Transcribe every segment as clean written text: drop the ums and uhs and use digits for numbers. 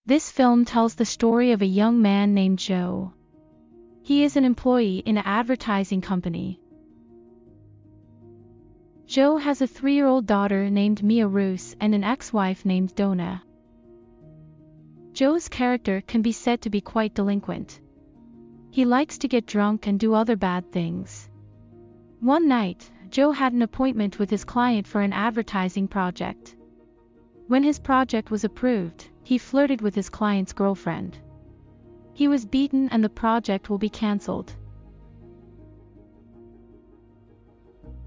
This film tells the story of a young man named Joe. He is an employee in an advertising company. Joe has a 3-year-old daughter named Mia Roos and an ex-wife named Donna. Joe's character can be said to be quite delinquent. He likes to get drunk and do other bad things. One night, Joe had an appointment with his client for an advertising project. When his project was approved, he flirted with his client's girlfriend. He was beaten and the project will be cancelled.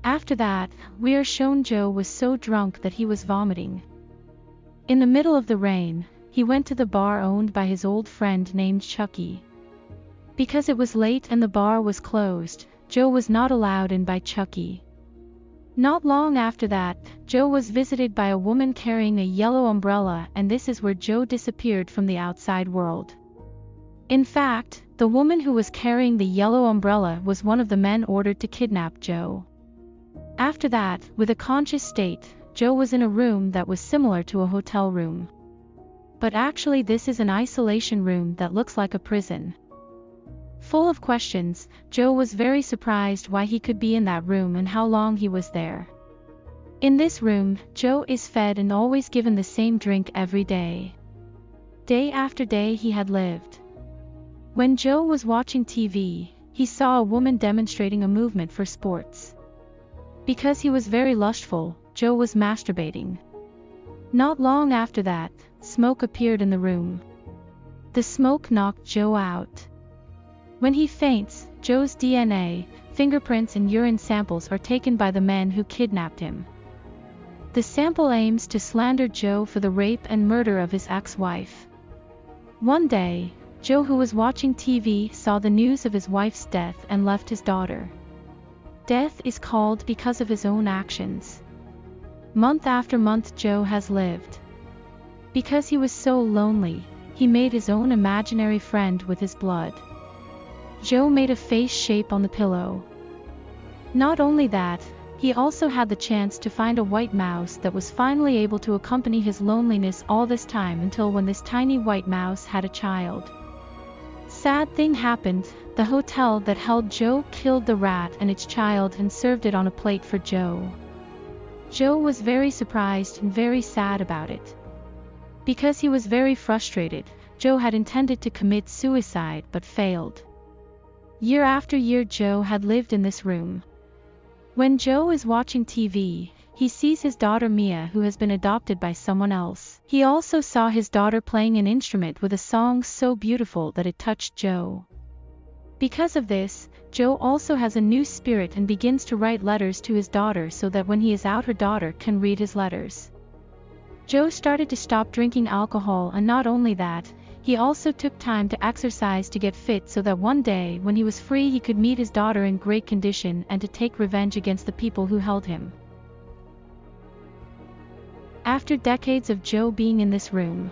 After that, we are shown Joe was so drunk that he was vomiting. In the middle of the rain, he went to the bar owned by his old friend named Chucky. Because it was late and the bar was closed, Joe was not allowed in by Chucky. Not long after that, Joe was visited by a woman carrying a yellow umbrella, and this is where Joe disappeared from the outside world. In fact, the woman who was carrying the yellow umbrella was one of the men ordered to kidnap Joe. After that, with a conscious state, Joe was in a room that was similar to a hotel room. But actually this is an isolation room that looks like a prison. Full of questions, Joe was very surprised why he could be in that room and how long he was there. In this room, Joe is fed and always given the same drink every day. Day after day he had lived. When Joe was watching TV, he saw a woman demonstrating a movement for sports. Because he was very lustful, Joe was masturbating. Not long after that, smoke appeared in the room. The smoke knocked Joe out. When he faints, Joe's DNA, fingerprints and urine samples are taken by the men who kidnapped him. The sample aims to slander Joe for the rape and murder of his ex-wife. One day, Joe, who was watching TV, saw the news of his wife's death and left his daughter. Death is called because of his own actions. Month after month Joe has lived. Because he was so lonely, he made his own imaginary friend with his blood. Joe made a face shape on the pillow. Not only that, he also had the chance to find a white mouse that was finally able to accompany his loneliness all this time until when this tiny white mouse had a child. Sad thing happened, the hotel that held Joe killed the rat and its child and served it on a plate for Joe. Joe was very surprised and very sad about it. Because he was very frustrated, Joe had intended to commit suicide but failed. Year after year Joe had lived in this room. When Joe is watching TV, he sees his daughter Mia, who has been adopted by someone else. He also saw his daughter playing an instrument with a song so beautiful that it touched Joe. Because of this, Joe also has a new spirit and begins to write letters to his daughter so that when he is out her daughter can read his letters. Joe started to stop drinking alcohol, and not only that, he also took time to exercise to get fit so that one day when he was free he could meet his daughter in great condition and to take revenge against the people who held him. After decades of Joe being in this room,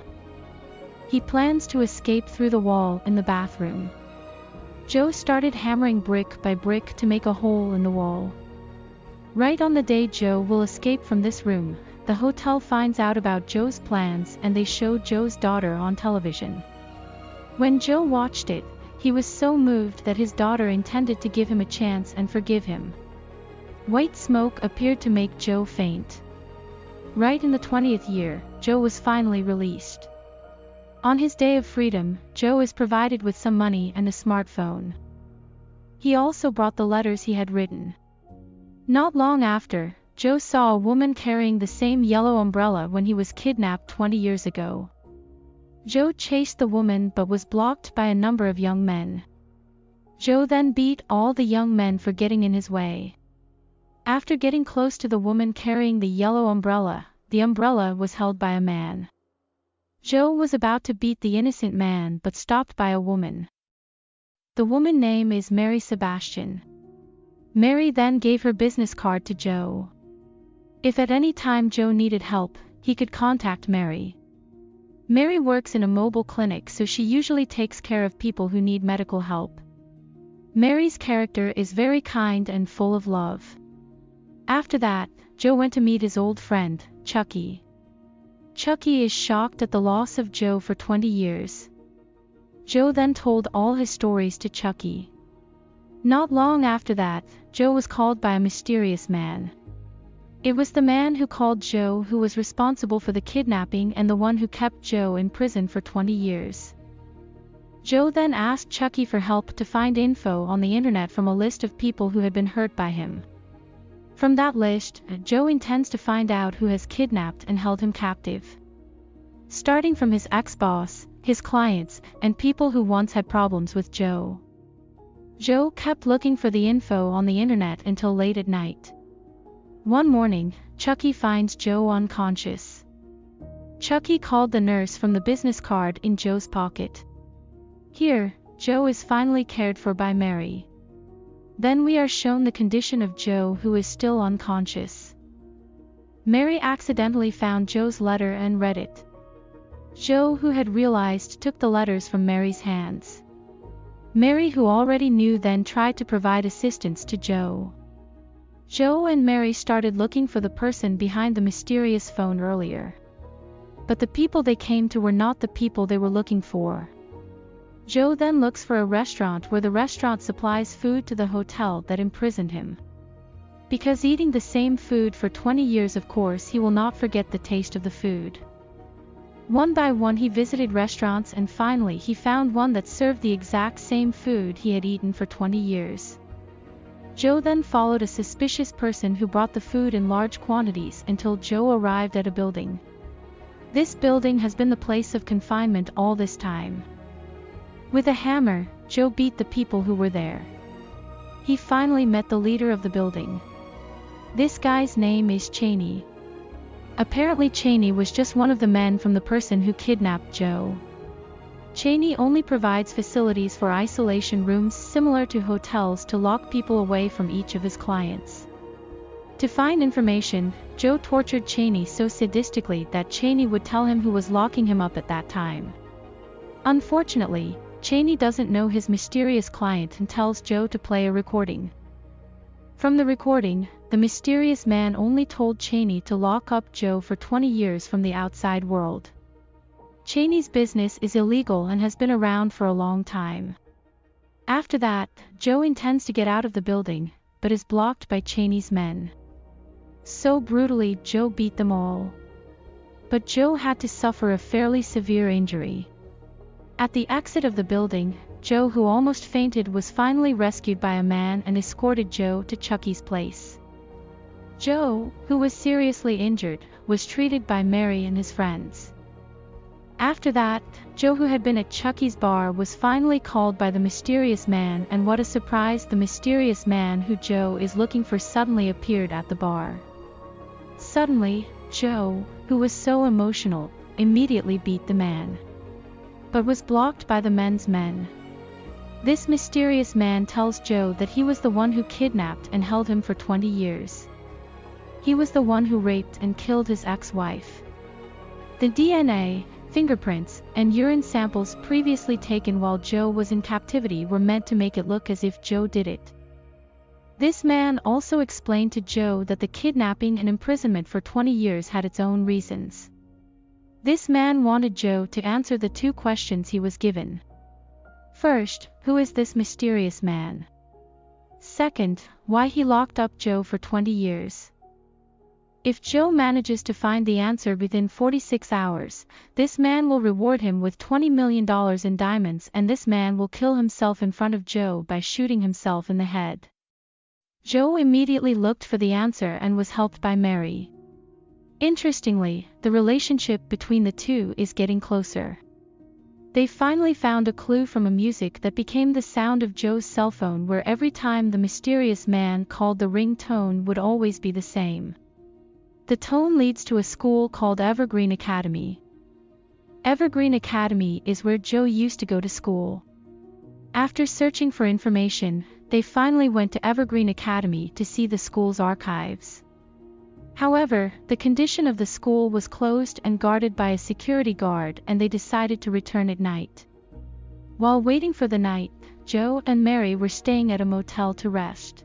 he plans to escape through the wall in the bathroom. Joe started hammering brick by brick to make a hole in the wall. Right on the day Joe will escape from this room, the hotel finds out about Joe's plans and they show Joe's daughter on television. When Joe watched it, he was so moved that his daughter intended to give him a chance and forgive him. White smoke appeared to make Joe faint. Right in the 20th year, Joe was finally released. On his day of freedom, Joe is provided with some money and a smartphone. He also brought the letters he had written. Not long after, Joe saw a woman carrying the same yellow umbrella when he was kidnapped 20 years ago. Joe chased the woman but was blocked by a number of young men. Joe then beat all the young men for getting in his way. After getting close to the woman carrying the yellow umbrella, the umbrella was held by a man. Joe was about to beat the innocent man but stopped by a woman. The woman's name is Mary Sebastian. Mary then gave her business card to Joe. If at any time Joe needed help, he could contact Mary. Mary works in a mobile clinic, so she usually takes care of people who need medical help. Mary's character is very kind and full of love. After that, Joe went to meet his old friend, Chucky. Chucky is shocked at the loss of Joe for 20 years. Joe then told all his stories to Chucky. Not long after that, Joe was called by a mysterious man. It was the man who called Joe who was responsible for the kidnapping and the one who kept Joe in prison for 20 years. Joe then asked Chucky for help to find info on the internet from a list of people who had been hurt by him. From that list, Joe intends to find out who has kidnapped and held him captive. Starting from his ex-boss, his clients, and people who once had problems with Joe. Joe kept looking for the info on the internet until late at night. One morning, Chucky finds Joe unconscious. Chucky called the nurse from the business card in Joe's pocket. Here, Joe is finally cared for by Mary. Then we are shown the condition of Joe, who is still unconscious. Mary accidentally found Joe's letter and read it. Joe, who had realized, took the letters from Mary's hands. Mary, who already knew, then tried to provide assistance to Joe. Joe and Mary started looking for the person behind the mysterious phone earlier. But the people they came to were not the people they were looking for. Joe then looks for a restaurant where the restaurant supplies food to the hotel that imprisoned him. Because eating the same food for 20 years, of course, he will not forget the taste of the food. One by one he visited restaurants and finally he found one that served the exact same food he had eaten for 20 years. Joe then followed a suspicious person who brought the food in large quantities until Joe arrived at a building. This building has been the place of confinement all this time. With a hammer, Joe beat the people who were there. He finally met the leader of the building. This guy's name is Cheney. Apparently Cheney was just one of the men from the person who kidnapped Joe. Cheney only provides facilities for isolation rooms similar to hotels to lock people away from each of his clients. To find information, Joe tortured Cheney so sadistically that Cheney would tell him who was locking him up at that time. Unfortunately, Cheney doesn't know his mysterious client and tells Joe to play a recording. From the recording, the mysterious man only told Cheney to lock up Joe for 20 years from the outside world. Cheney's business is illegal and has been around for a long time. After that, Joe intends to get out of the building, but is blocked by Cheney's men. So brutally, Joe beat them all. But Joe had to suffer a fairly severe injury. At the exit of the building, Joe, who almost fainted, was finally rescued by a man and escorted Joe to Chucky's place. Joe, who was seriously injured, was treated by Mary and his friends. After that, Joe, who had been at Chucky's bar, was finally called by the mysterious man, and what a surprise, the mysterious man who Joe is looking for suddenly appeared at the bar. Suddenly, Joe, who was so emotional, immediately beat the man, but was blocked by the men's men. This mysterious man tells Joe that he was the one who kidnapped and held him for 20 years. He was the one who raped and killed his ex-wife. The DNA, fingerprints, and urine samples previously taken while Joe was in captivity were meant to make it look as if Joe did it. This man also explained to Joe that the kidnapping and imprisonment for 20 years had its own reasons. This man wanted Joe to answer the two questions he was given. First, who is this mysterious man? Second, why he locked up Joe for 20 years. If Joe manages to find the answer within 46 hours, this man will reward him with $20 million in diamonds, and this man will kill himself in front of Joe by shooting himself in the head. Joe immediately looked for the answer and was helped by Mary. Interestingly, the relationship between the two is getting closer. They finally found a clue from a music that became the sound of Joe's cell phone, where every time the mysterious man called, the ring tone would always be the same. The tone leads to a school called Evergreen Academy. Evergreen Academy is where Joe used to go to school. After searching for information, they finally went to Evergreen Academy to see the school's archives. However, the condition of the school was closed and guarded by a security guard, and they decided to return at night. While waiting for the night, Joe and Mary were staying at a motel to rest.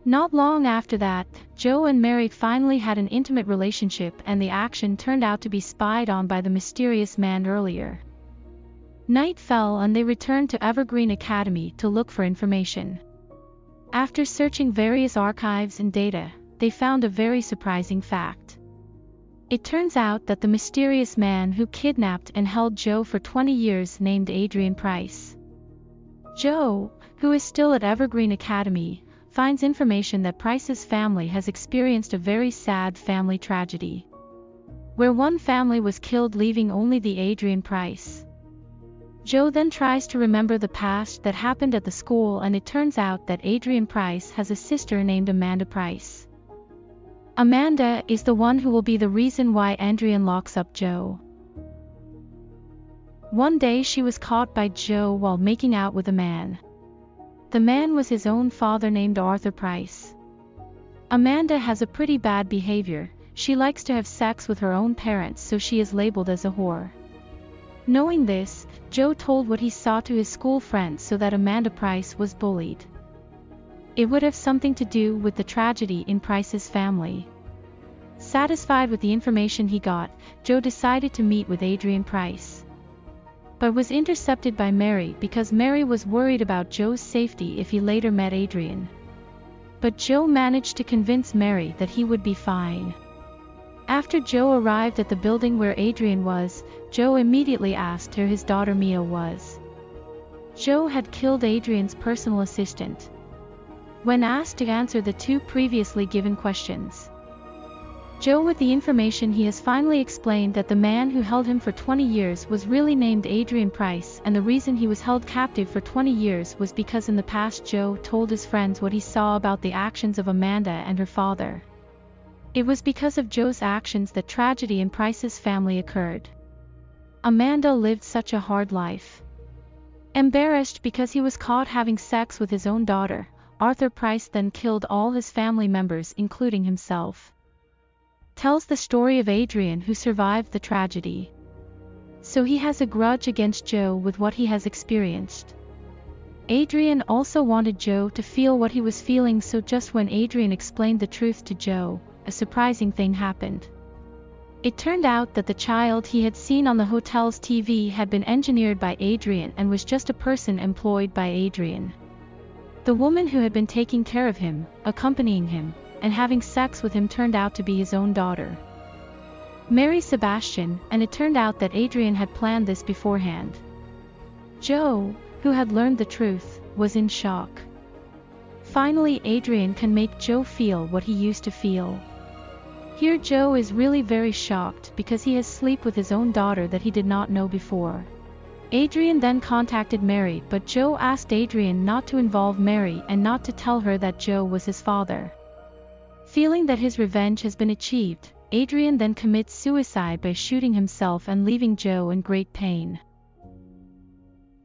Not long after that, Joe and Mary finally had an intimate relationship, and the action turned out to be spied on by the mysterious man earlier. Night fell and they returned to Evergreen Academy to look for information. After searching various archives and data, they found a very surprising fact. It turns out that the mysterious man who kidnapped and held Joe for 20 years named Adrian Price. Joe, who is still at Evergreen Academy, finds information that Price's family has experienced a very sad family tragedy, where one family was killed, leaving only the Adrian Price. Joe then tries to remember the past that happened at the school, and it turns out that Adrian Price has a sister named Amanda Price. Amanda is the one who will be the reason why Adrian locks up Joe. One day she was caught by Joe while making out with a man. The man was his own father named Arthur Price. Amanda has a pretty bad behavior. She likes to have sex with her own parents, so she is labeled as a whore. Knowing this, Joe told what he saw to his school friends so that Amanda Price was bullied. It would have something to do with the tragedy in Price's family. Satisfied with the information he got, Joe decided to meet with Adrian Price, but was intercepted by Mary because Mary was worried about Joe's safety if he later met Adrian. But Joe managed to convince Mary that he would be fine. After Joe arrived at the building where Adrian was, Joe immediately asked who his daughter Mia was. Joe had killed Adrian's personal assistant. When asked to answer the two previously given questions, Joe, with the information he has finally explained that the man who held him for 20 years was really named Adrian Price, and the reason he was held captive for 20 years was because in the past Joe told his friends what he saw about the actions of Amanda and her father. It was because of Joe's actions that tragedy in Price's family occurred. Amanda lived such a hard life. Embarrassed because he was caught having sex with his own daughter, Arthur Price then killed all his family members, including himself. Tells the story of Adrian, who survived the tragedy. So he has a grudge against Joe with what he has experienced. Adrian also wanted Joe to feel what he was feeling, so just when Adrian explained the truth to Joe, a surprising thing happened. It turned out that the child he had seen on the hotel's TV had been engineered by Adrian and was just a person employed by Adrian. The woman who had been taking care of him, accompanying him, and having sex with him turned out to be his own daughter, Mary Sebastian, and it turned out that Adrian had planned this beforehand. Joe, who had learned the truth, was in shock. Finally, Adrian can make Joe feel what he used to feel. Here Joe is really very shocked because he has slept with his own daughter that he did not know before. Adrian then contacted Mary, but Joe asked Adrian not to involve Mary and not to tell her that Joe was his father. Feeling that his revenge has been achieved, Adrian then commits suicide by shooting himself and leaving Joe in great pain.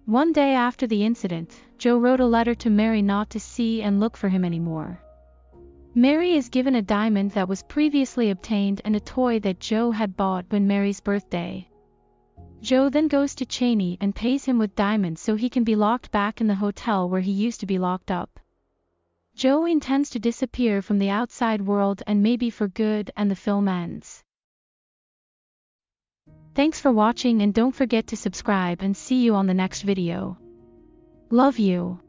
One day after the incident, Joe wrote a letter to Mary not to see and look for him anymore. Mary is given a diamond that was previously obtained and a toy that Joe had bought when Mary's birthday. Joe then goes to Cheney and pays him with diamonds so he can be locked back in the hotel where he used to be locked up. Joe intends to disappear from the outside world, and maybe for good, and the film ends. Thanks for watching, and don't forget to subscribe, and see you on the next video. Love you.